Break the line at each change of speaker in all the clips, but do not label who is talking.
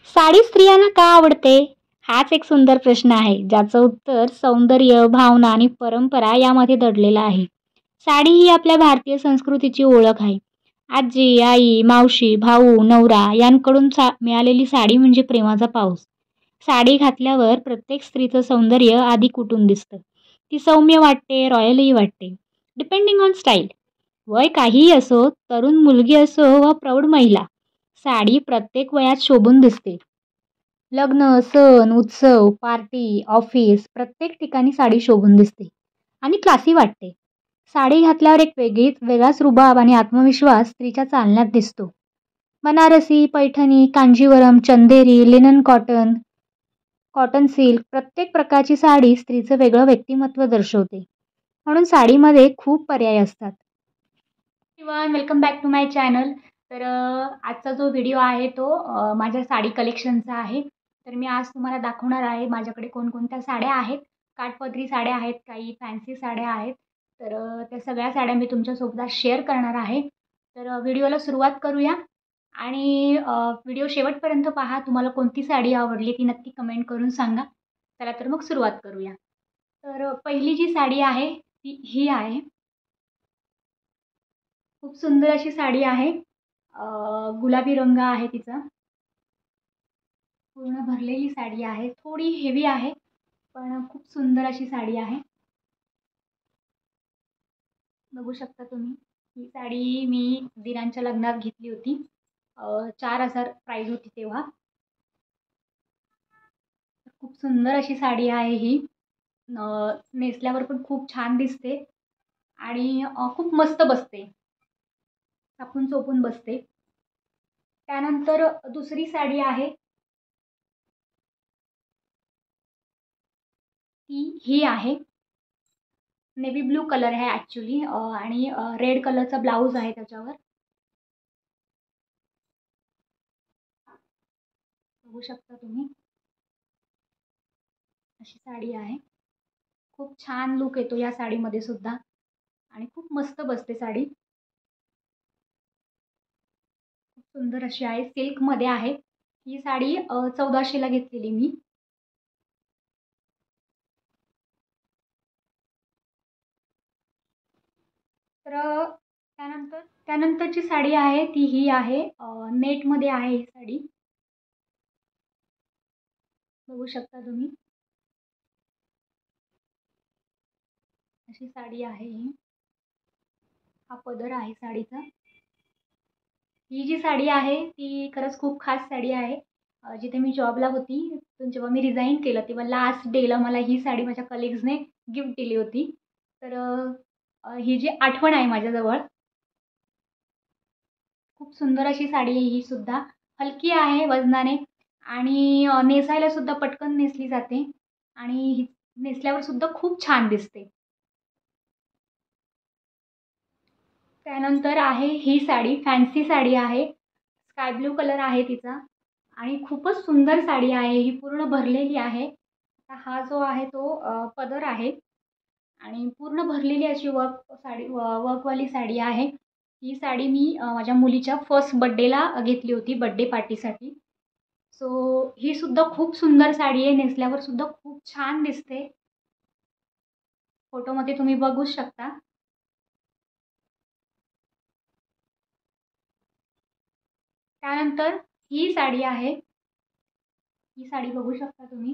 साडी स्त्रियांना का आवडते? हाच एक सुंदर प्रश्न आहे, ज्याचं उत्तर सौंदर्य, भावना आणि परंपरा यामध्ये दडलेलं आहे. साडी ही आपल्या भारतीय संस्कृतीची ओळख आहे. आजी, आई, मावशी, भाऊ, नवरा यांकडून मिळालेली साडी म्हणजे प्रेमाचा पाऊस. साडी घातल्यावर प्रत्येक स्त्रीचं सौंदर्य आधी उठून दिसतं. ती सौम्य वाटते, रॉयलही वाटते. Depending on style. वय काहीही असो, तरुण मुलगी असो व प्रौढ महिला, साडी प्रत्येक वयात शोभून दिसते. लग्न, सण, उत्सव, पार्टी, ऑफिस प्रत्येक ठिकाणी साडी शोभून दिसते आणि क्लासी वाटते. साडी घातल्यावर एक वेगळाच रुबाब आणि आत्मविश्वास स्त्रीच्या चालण्यात दिसतो. बनारसी, पैठणी, कांजीवरम, चंदेरी, लिनन कॉटन, कॉटन सिल्क प्रत्येक प्रकारची साडी स्त्रीचं वेगळं व्यक्तिमत्व दर्शवते. म्हणून साडीमध्ये खूप पर्याय असतात. Everyone, welcome back to my channel. तर आजचा जो व्हिडिओ आहे तो माझ्या साडी कलेक्शनचा आहे. तर मी आज तुम्हाला दाखवणार आहे माझ्याकडे कोणकोणत्या साड्या आहेत. काठपदरी साड्या आहेत, काही फॅन्सी साड्या आहेत. तर त्या सगळ्या साड्या मी तुमच्यासोबत आज शेअर करणार आहे. तर व्हिडिओला सुरुवात करूया आणि व्हिडिओ शेवटपर्यंत पहा. तुम्हाला कोणती साडी आवडली ती नक्की कमेंट करून सांगा. चला तर मग सुरुवात करूया. तर पहिली जी साडी आहे ती ही आहे. खूप सुंदर अशी साडी आहे. गुलाबी रंग आहे तिचा. पूर्ण भरलेली साडी आहे. थोडी हेवी आहे, पण खूप सुंदर अशी साडी आहे. बघू शकता तुम्ही. ही साडी मी दिरांच्या लग्नात घेतली होती. 4,000 प्राईज होती तेव्हा. खूप सुंदर अशी साडी आहे ही. नेसल्यावर पण खूप छान दिसते आणि खूप मस्त बसते. चापून चोपून बसते. त्यानंतर दुसरी साडी आहे ती ही आहे. नेव्ही ब्लू कलर आहे ॲक्च्युली आणि रेड कलरचा ब्लाऊज आहे त्याच्यावर. बघू शकता तुम्ही. अशी साडी आहे. खूप छान लुक येतो या साडीमध्ये सुद्धा आणि खूप मस्त बसते साडी. खूप सुंदर अशी आहे. सिल्कमध्ये आहे. ही साडी 1400ला घेतलेली मी. तर त्यानंतरची साडी आहे ती ही आहे. नेटमध्ये आहे ही साडी. बघू शकता तुम्ही. अशी साडी आहे ही. हा पदर आहे साडीचा. ही जी साडी आहे ती खरंच खूप खास साडी आहे. जिथे मी जॉबला होती जेव्हा मी रिझाईन केलं तेव्हा लास्ट डेला मला ही साडी माझ्या कलिग्सने गिफ्ट दिली होती. तर ही जी आठवण आहे माझ्याजवळ. खूप सुंदर अशी साडी आहे ही सुद्धा. हलकी आहे वजनाने आणि नेसायला सुद्धा पटकन नेसली जाते आणि ही नेसल्यावर सुद्धा खूप छान दिसते. त्यानंतर आहे ही साडी. फॅन्सी साडी आहे. स्काय ब्लू कलर आहे तिचा आणि खूपच सुंदर साडी आहे ही. पूर्ण भरलेली आहे. आता हा जो आहे तो पदर आहे आणि पूर्ण भरलेली अशी वर्कवाली साडी आहे. ही साडी मी माझ्या मुलीच्या फर्स्ट बड्डेला घेतली होती, बड्डे पार्टीसाठी. सो ही सुद्धा खूप सुंदर साडी आहे. नेसल्यावर सुद्धा खूप छान दिसते. फोटोमध्ये तुम्ही बघूच शकता. त्यानंतर ही साडी आहे. ही साडी बघू शकता तुम्ही.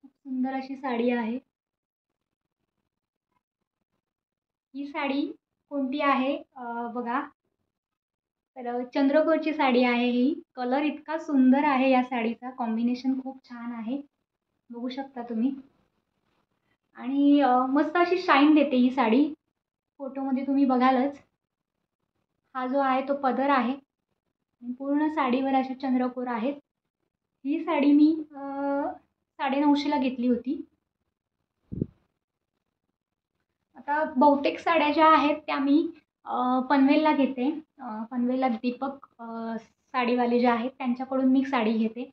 खूप सुंदर अशी साडी आहे. ही साडी कोणती आहे बघा. तर चंद्रकोरची साडी आहे ही. कलर इतका सुंदर आहे या साडीचा. कॉम्बिनेशन खूप छान आहे. बघू शकता तुम्ही. आणि मस्त अशी शाईन देते ही साडी. फोटोमध्ये तुम्ही बघालच. हा जो आहे तो पदर आहे. पूर्ण साडीवर अशा चंद्रकोर आहेत. ही साडी मी 950ला घेतली होती. आता बहुतेक साड्या ज्या आहेत त्या मी पनवेलला घेते. पनवेलला दीपक साडीवाले जे आहेत त्यांच्याकडून मी साडी घेते.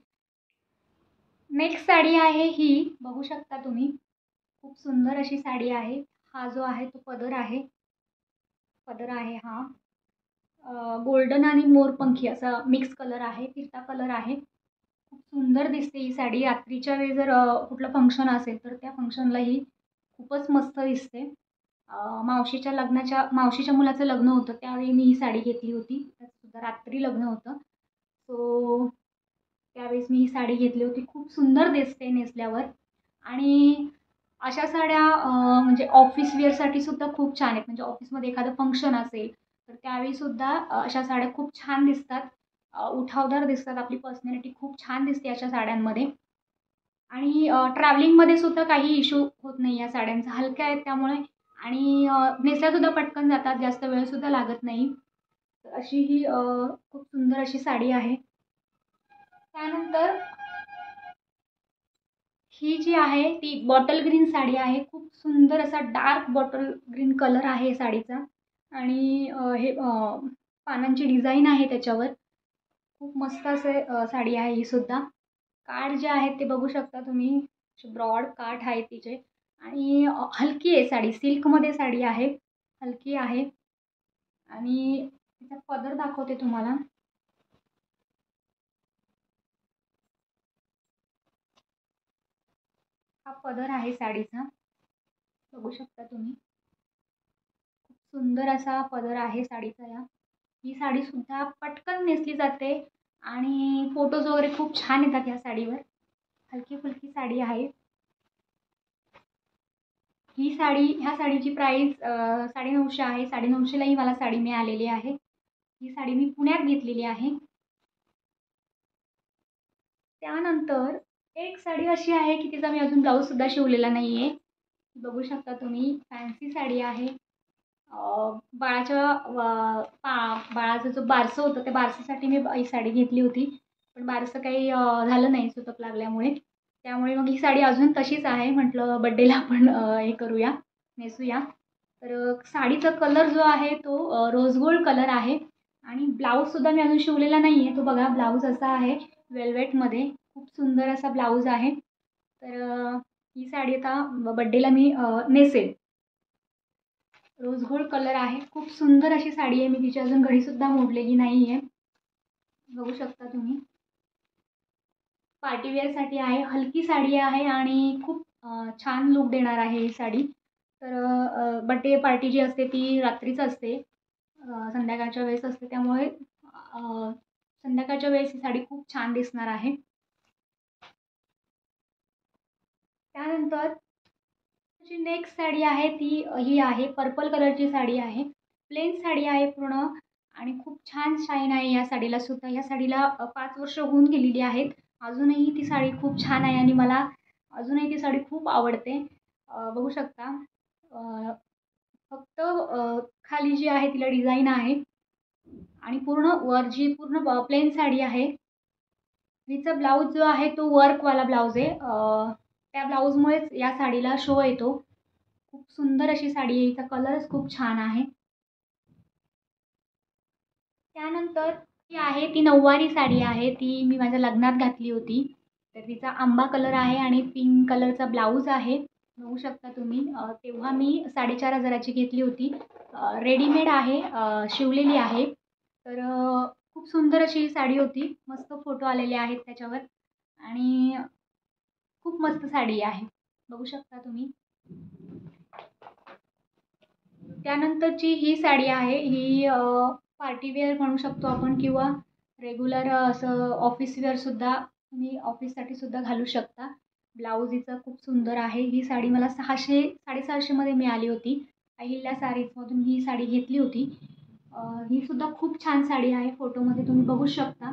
नेक्स्ट साडी आहे ही. बघू शकता तुम्ही. खूप सुंदर अशी साडी आहे. हा जो आहे तो पदर आहे. पदर आहे हा. गोल्डन आणि मोरपंखी असा मिक्स कलर आहे, फिरता कलर आहे. खूप सुंदर दिसते ही साडी. रात्रीच्या वेळी जर कुठलं फंक्शन असेल तर त्या फंक्शनला ही खूपच मस्त दिसते. मावशीच्या मुलाचं लग्न होतं त्यावेळी मी ही साडी घेतली होती. त्यातसुद्धा रात्री लग्न होतं. सो त्यावेळेस मी ही साडी घेतली होती. खूप सुंदर दिसते नेसल्यावर. आणि अशा साड्या म्हणजे ऑफिस वेअरसाठी सुद्धा खूप छान आहेत. म्हणजे ऑफिसमध्ये एखादं फंक्शन असेल तर त्यावेळीसुद्धा अशा साड्या खूप छान दिसतात. उठावदार दिसतात. आपली पर्सनॅलिटी खूप छान दिसते अशा साड्यांमध्ये. आणि ट्रॅव्हलिंगमध्ये सुद्धा काही इश्यू होत नाही या साड्यांचा. हलक्या आहेत त्यामुळे. आणि नेसल्यासुद्धा पटकन जातात. जास्त वेळसुद्धा लागत नाही. तर अशी ही खूप सुंदर अशी साडी आहे. त्यानंतर ही जी आहे ती बॉटल ग्रीन साडी आहे. खूप सुंदर असा डार्क बॉटल ग्रीन कलर आहे साडीचा. आणि हे पानांची डिझाईन आहे त्याच्यावर. खूप मस्त असे साडी आहे ही सुद्धा. काठ जे आहेत ते बघू शकता तुम्ही. असे ब्रॉड काठ आहेत तिचे. आणि हलकी आहे साडी. सिल्कमध्ये साडी आहे. हलकी आहे. आणि तिचा पदर दाखवते तुम्हाला. हा पदर आहे साडीचा. बघू शकता तुम्ही. खूप सुंदर असा पदर आहे साडीचा या. ही साडीसुद्धा पटकन नेसली जाते आणि फोटोज वगैरे खूप छान येतात या साडीवर. हलकी-फुलकी साडी आहे. ह्या साडीची प्राईस 950 आहे. 950 लाही मला साडी मिळालेली आहे. ही साडी मी पुण्यात घेतलेली आहे. त्यानंतर एक साडी अशी आहे की तिचा मी अजून ब्लाऊजसुद्धा शिवलेला नाही आहे. बघू शकता तुम्ही. फॅन्सी साडी आहे. बाळाच्या बाळाचं जो बारसं होतं त्या बारसासाठी मी ही साडी घेतली होती. पण बारसं काही झालं नाही सुतक लागल्यामुळे. त्यामुळे मग ही साडी अजून तशीच आहे. म्हटलं बड्डेला आपण हे करूया, नेसूया. तर साडीचा कलर जो आहे तो रोज गोल्ड कलर आहे. आणि ब्लाऊजसुद्धा मी अजून शिवलेला नाही आहे. तो बघा ब्लाऊज असा आहे वेल्वेटमध्ये. खूप सुंदर असा ब्लाऊज आहे. तर ही साडी आता बड्डेला मी नेसेल. रोज गोल्ड कलर आहे. खूप सुंदर अशी साडी आहे. मी तिची अजून घडीसुद्धा मोडलेली नाही आहे. बघू शकता तुम्ही. पार्टीवेअरसाठी आहे. हलकी साडी आहे आणि खूप छान लूक देणार आहे ही साडी. तर बड्डे पार्टी जी असते ती रात्रीच असते. संध्याकाळच्या वेळेस असते. त्यामुळे संध्याकाळच्या वेळेस ही साडी खूप छान दिसणार आहे. त्यानंतर जी नेक्स्ट साडी आहे ती ही आहे पर्पल कलरची साडी आहे. प्लेन साडी आहे पूर्ण. आणि खूप छान शाईन आहे या साडीला सुद्धा. या साडीला 5 वर्ष होऊन गेलेली आहेत. अजूनही ती साडी खूप छान आहे आणि मला अजूनही ती साडी खूप आवडते. बघू शकता. फक्त खाली जी आहे तिला डिझाईन आहे. आणि पूर्ण जी पूर्ण प्लेन साडी आहे. हिचा ब्लाऊज जो आहे तो वर्कवाला ब्लाऊज आहे. त्या ब्लाऊजमुळेच या साडीला शो येतो. खूप सुंदर अशी साडी आहे. हिचा कलरच खूप छान आहे. त्यानंतर ती आहे ती नऊवारी साडी आहे. ती मी माझ्या लग्नात घातली होती. तर तिचा आंबा कलर आहे आणि पिंक कलरचा ब्लाऊज आहे. बघू शकता तुम्ही. तेव्हा मी 4,500ची घेतली होती. रेडीमेड आहे. शिवलेली आहे. तर खूप सुंदर अशी ही साडी होती. मस्त फोटो आलेले आहेत त्याच्यावर. आणि खूप मस्त साडी आहे. बघू शकता तुम्ही. त्यानंतरची ही साडी आहे. ही पार्टीवेअर म्हणू शकतो आपण किंवा रेग्युलर असं ऑफिस वेअरसुद्धा तुम्ही ऑफिससाठी सुद्धा घालू शकता. ब्लाऊज हिचं खूप सुंदर आहे. ही साडी मला 600-650मध्ये मिळाली होती. अहिल्या सारीजमधून ही साडी घेतली होती. ही सुद्धा खूप छान साडी आहे. फोटोमध्ये तुम्ही बघू शकता.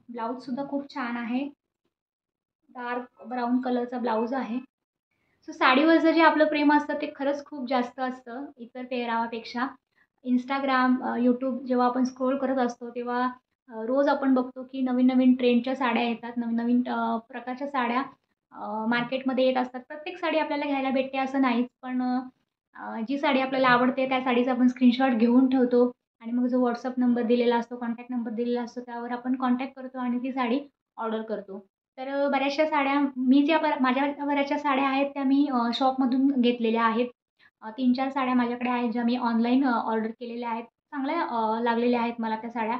ब्लाऊजसुद्धा खूप छान आहे. डार्क ब्राऊन कलरचा ब्लाऊज आहे. सो साडीवरचं जे आपलं प्रेम असतं ते खरंच खूप जास्त असतं इतर पेहरावापेक्षा. इंस्टाग्राम, यूट्यूब जेव्हा आपण स्क्रोल करत असतो तेव्हा रोज आपण बघतो की नवीन-नवीन ट्रेंडच्या साड्या येतात. नवीन-नवीन प्रकारच्या साड्या मार्केटमध्ये येत असतात. प्रत्येक साडी आपल्याला घ्यायला भेटते असं नाहीच. पण जी साडी आपल्याला आवडते त्या साडीचा आपण स्क्रीनशॉट घेऊन ठेवतो आणि मग जो WhatsApp नंबर दिलेला असतो, कॉन्टॅक्ट नंबर दिलेला असतो त्यावर आपण कॉन्टॅक्ट करतो आणि ती साडी ऑर्डर करतो. तर बऱ्याचशा साड्या मी ज्या माझ्या बऱ्याचशा साड्या आहेत त्या मी शॉपमधून घेतलेल्या आहेत. 3-4 साड्या माझ्याकडे आहेत ज्या मी ऑनलाईन ऑर्डर केलेल्या आहेत. चांगल्या लागलेल्या आहेत मला त्या साड्या.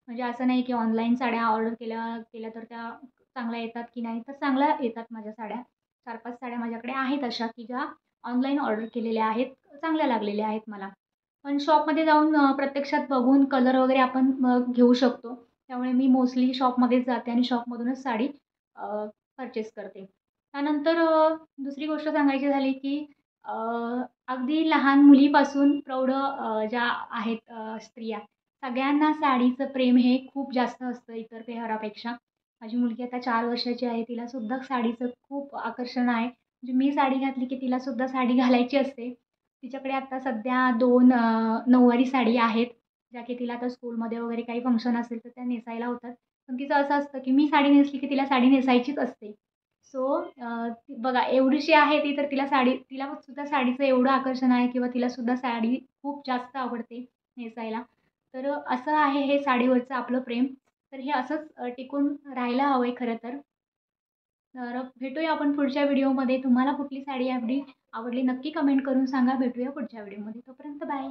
म्हणजे असं नाही की ऑनलाईन साड्या ऑर्डर केल्या केल्या तर त्या चांगल्या येतात की नाही, तर चांगल्या येतात माझ्या साड्या. 4-5 साड्या माझ्याकडे आहेत अशा, की ज्या ऑनलाईन ऑर्डर केलेल्या आहेत, चांगल्या लागलेल्या आहेत मला. पण शॉपमध्ये जाऊन प्रत्यक्षात बघून कलर वगैरे आपण घेऊ शकतो. त्यामुळे मी मोस्टली शॉपमध्येच जाते आणि शॉपमधूनच साडी परचेस करते. त्यानंतर दुसरी गोष्ट सांगायची झाली की अ, अगदी लहान मुलीपासून प्रौढ ज्या आहेत स्त्रिया, सगळ्यांना साडीचं प्रेम हे खूप जास्त असतं इतर पेहरापेक्षा. माझी मुलगी आता 4 वर्षाची आहे. तिलासुद्धा साडीचं खूप आकर्षण आहे. म्हणजे मी साडी घातली की तिलासुद्धा साडी घालायची असते. तिच्याकडे आता सध्या 2 नऊवारी साडी आहेत, ज्या की तिला आता स्कूलमध्ये वगैरे काही फंक्शन असेल तर त्या नेसायला होतात. पण तिचं असं असतं की मी साडी नेसली की तिला साडी नेसायचीच असते. सो बघा एवढीशी आहे ती, तर तिला सुद्धा साडीचं एवढं आकर्षण आहे किंवा तिलासुद्धा साडी खूप जास्त आवडते नेसायला. तर असं आहे हे साडीवरचं आपलं प्रेम. तर हे असंच टिकून राहायला हवं आहे खरं तर. तर भेटूया आपण पुढच्या व्हिडिओमध्ये. तुम्हाला कुठली साडी आवडली आवडली नक्की कमेंट करून सांगा. भेटूया पुढच्या व्हिडिओमध्ये. तोपर्यंत बाय.